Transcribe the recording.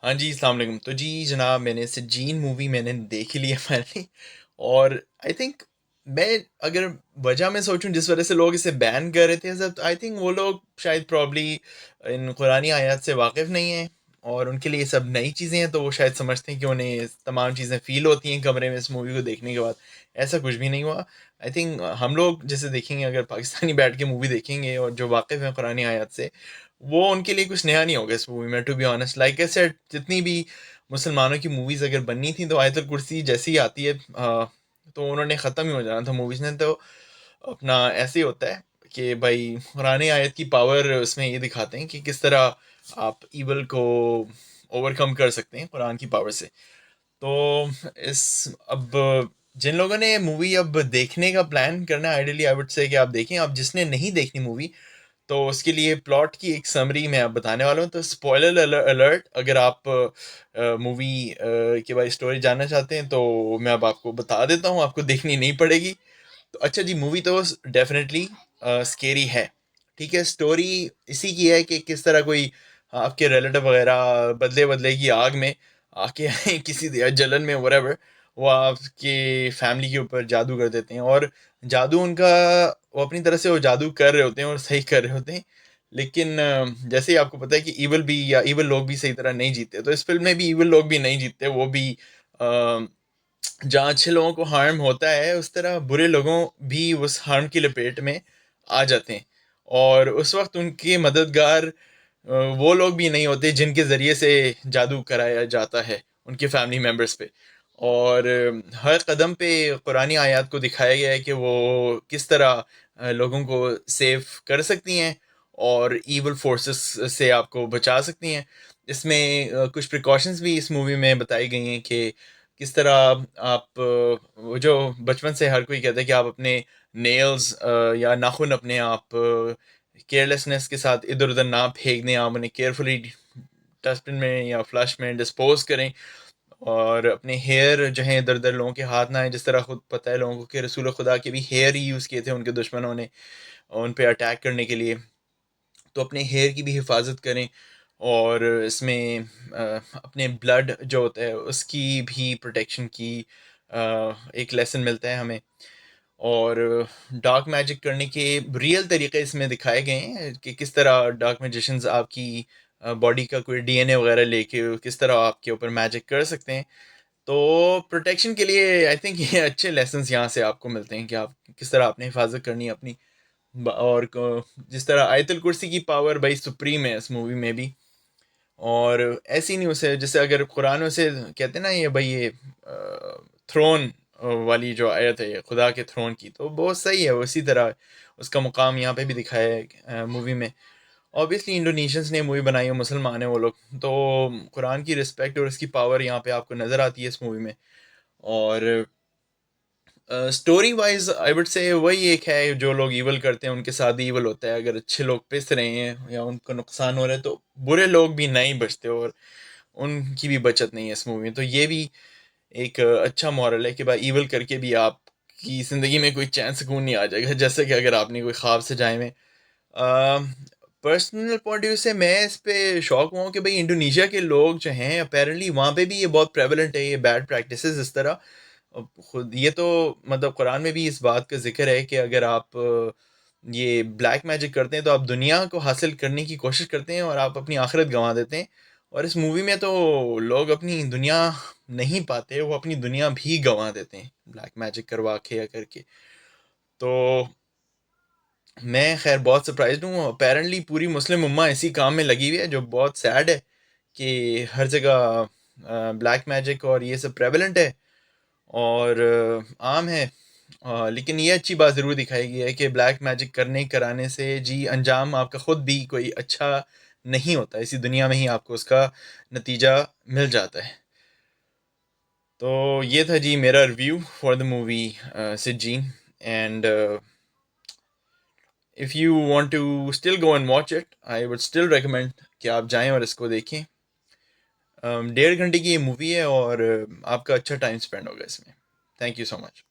हाँ जी, अस्सलाम वालेकुम। तो जी जनाब, मैंने सिजीन मूवी मैंने देख ही ली है फाइनली। और आई थिंक मैं अगर वजह मैं सोचूं जिस वजह से लोग इसे बैन कर रहे थे सब, आई थिंक वो लोग शायद प्रॉब्ली इन कुरानी आयत से वाकिफ़ नहीं हैं, और उनके लिए ये सब नई चीज़ें हैं, तो वो शायद समझते हैं कि उन्हें ये तमाम चीज़ें फ़ील होती हैं कमरे में इस मूवी को देखने के बाद। ऐसा कुछ भी नहीं हुआ। आई थिंक हम लोग जैसे देखेंगे, अगर पाकिस्तानी बैठ के मूवी देखेंगे और जो वाकिफ़ हैं कुरानी आयत से, वो उनके लिए कुछ नया नहीं होगा इस मूवी में। To be honest, like I said, जितनी भी मुसलमानों की मूवीज़ अगर बननी थी तो आयतुल कुर्सी जैसी ही आती है, तो उन्होंने ख़त्म ही हो जाना था मूवीज़ ने। तो अपना ऐसे ही होता है कि भाई कुरानी आयत की पावर उसमें ये दिखाते हैं कि किस तरह आप ईवल को ओवरकम कर सकते हैं कुरान की पावर से। तो इस अब जिन लोगों ने मूवी अब देखने का प्लान करना है, आइडियली आई वुड से कि आप देखें। अब जिसने नहीं देखनी मूवी, तो उसके लिए प्लॉट की एक समरी मैं अब बताने वाला हूँ। तो स्पॉइलर अलर्ट, अगर आप मूवी के बारे स्टोरी जानना चाहते हैं तो मैं अब आपको बता देता हूँ, आपको देखनी नहीं पड़ेगी। तो अच्छा जी, मूवी तो डेफिनेटली स्केरी है। ठीक है, स्टोरी इसी की है कि किस तरह कोई आपके रिलेटिव वगैरह बदले बदले की आग में आके किसी जलन में whatever, वो आपके फैमिली के ऊपर जादू कर देते हैं। और जादू उनका, वो अपनी तरह से वो जादू कर रहे होते हैं और सही कर रहे होते हैं। लेकिन जैसे ही आपको पता है कि ईवल भी या ईवल लोग भी सही तरह नहीं जीते, तो इस फिल्म में भी ईवल लोग भी नहीं जीतते। वो भी जहाँ अच्छे लोगों को हार्म होता है, उस तरह बुरे लोगों भी उस हार्म की लपेट में आ जाते हैं। और उस वक्त उनके मददगार वो लोग भी नहीं होते जिनके ज़रिए से जादू कराया जाता है उनके फैमिली मेम्बर्स पे। और हर कदम पे कुरानी आयत को दिखाया गया है कि वो किस तरह लोगों को सेव कर सकती हैं और ईवल फोर्सेस से आपको बचा सकती हैं। इसमें कुछ प्रिकॉशंस भी इस मूवी में बताई गई हैं कि किस तरह आप वो जो बचपन से हर कोई कहता है कि आप अपने नेल्स या नाखून अपने आप केयरलेसनेस के साथ इधर उधर ना फेंक दें, आप उन्हें केयरफुली डस्टबिन में या फ्लश में डिस्पोज करें। और अपने हेयर जो है इधर उधर लोगों के हाथ ना आए, जिस तरह खुद पता है लोगों को कि रसूल खुदा के भी हेयर ही यूज़ किए थे उनके दुश्मनों ने उन पे अटैक करने के लिए। तो अपने हेयर की भी हिफाजत करें। और इसमें अपने ब्लड जो होता है उसकी भी प्रोटेक्शन की एक लेसन मिलता है हमें। और डार्क मैजिक करने के रियल तरीके इसमें दिखाए गए हैं कि किस तरह डार्क मैजिशियंस आपकी बॉडी का कोई डीएनए वगैरह लेके किस तरह आपके ऊपर मैजिक कर सकते हैं। तो प्रोटेक्शन के लिए आई थिंक ये अच्छे लेसन्स यहाँ से आपको मिलते हैं कि आप किस तरह आपने हिफाजत करनी है अपनी। और जिस तरह आयतुल कुर्सी की पावर भाई सुप्रीम है इस मूवी में भी। और ऐसी नहीं उसे, जैसे अगर कुरान में से कहते हैं ना, ये भाई ये थ्रोन वाली जो आयत है ये खुदा के थ्रोन की, तो बहुत सही है। उसी तरह उसका मुकाम यहाँ पे भी दिखाया है मूवी में। ऑब्वियसली इंडोनेशियंस ने मूवी बनाई है, मुसलमान है वो लोग, तो कुरान की रिस्पेक्ट और उसकी पावर यहाँ पे आपको नज़र आती है इस मूवी में। और story wise I would say वही एक है, जो लोग ईवल करते हैं उनके साथ ईवल होता है। अगर अच्छे लोग पिस रहे हैं या उनको नुकसान हो रहा है, तो बुरे लोग भी नहीं बचते और उनकी भी बचत नहीं है इस मूवी में। तो ये भी एक अच्छा मॉरल है कि भाई ईवल करके भी आपकी ज़िंदगी में कोई चैन सुकून नहीं आ जाएगा, जैसे कि अगर आपने कोई ख्वाब सजाए में। पर्सनल पॉइंट व्यू से मैं इस पे शौक हुआ हूँ कि भाई इंडोनेशिया के लोग जो हैं अपेरेंटली वहाँ पे भी ये बहुत प्रेवलेंट है, ये बैड प्रैक्टिसेस इस तरह। खुद ये तो मतलब कुरान में भी इस बात का जिक्र है कि अगर आप ये ब्लैक मैजिक करते हैं तो आप दुनिया को हासिल करने की कोशिश करते हैं और आप अपनी आखिरत गंवा देते हैं। और इस मूवी में तो लोग अपनी दुनिया नहीं पाते, वो अपनी दुनिया भी गंवा देते हैं ब्लैक मैजिक करवा के या करके। तो मैं खैर बहुत सरप्राइज्ड हूँ। अपेरेंटली पूरी मुस्लिम उम्मा इसी काम में लगी हुई है, जो बहुत सैड है कि हर जगह ब्लैक मैजिक और ये सब प्रेवलेंट है और आम है। लेकिन ये अच्छी बात ज़रूर दिखाई गई है कि ब्लैक मैजिक करने कराने से जी अंजाम आपका ख़ुद भी कोई अच्छा नहीं होता, इसी दुनिया में ही आपको उसका नतीजा मिल जाता है। तो ये था जी मेरा रिव्यू फॉर द मूवी सिजीन। And if you want to still go and watch it, I would still recommend कि आप जाएं और इसको देखें। 1.5 घंटे की ये मूवी है और आपका अच्छा टाइम स्पेंड होगा इसमें। Thank you so much.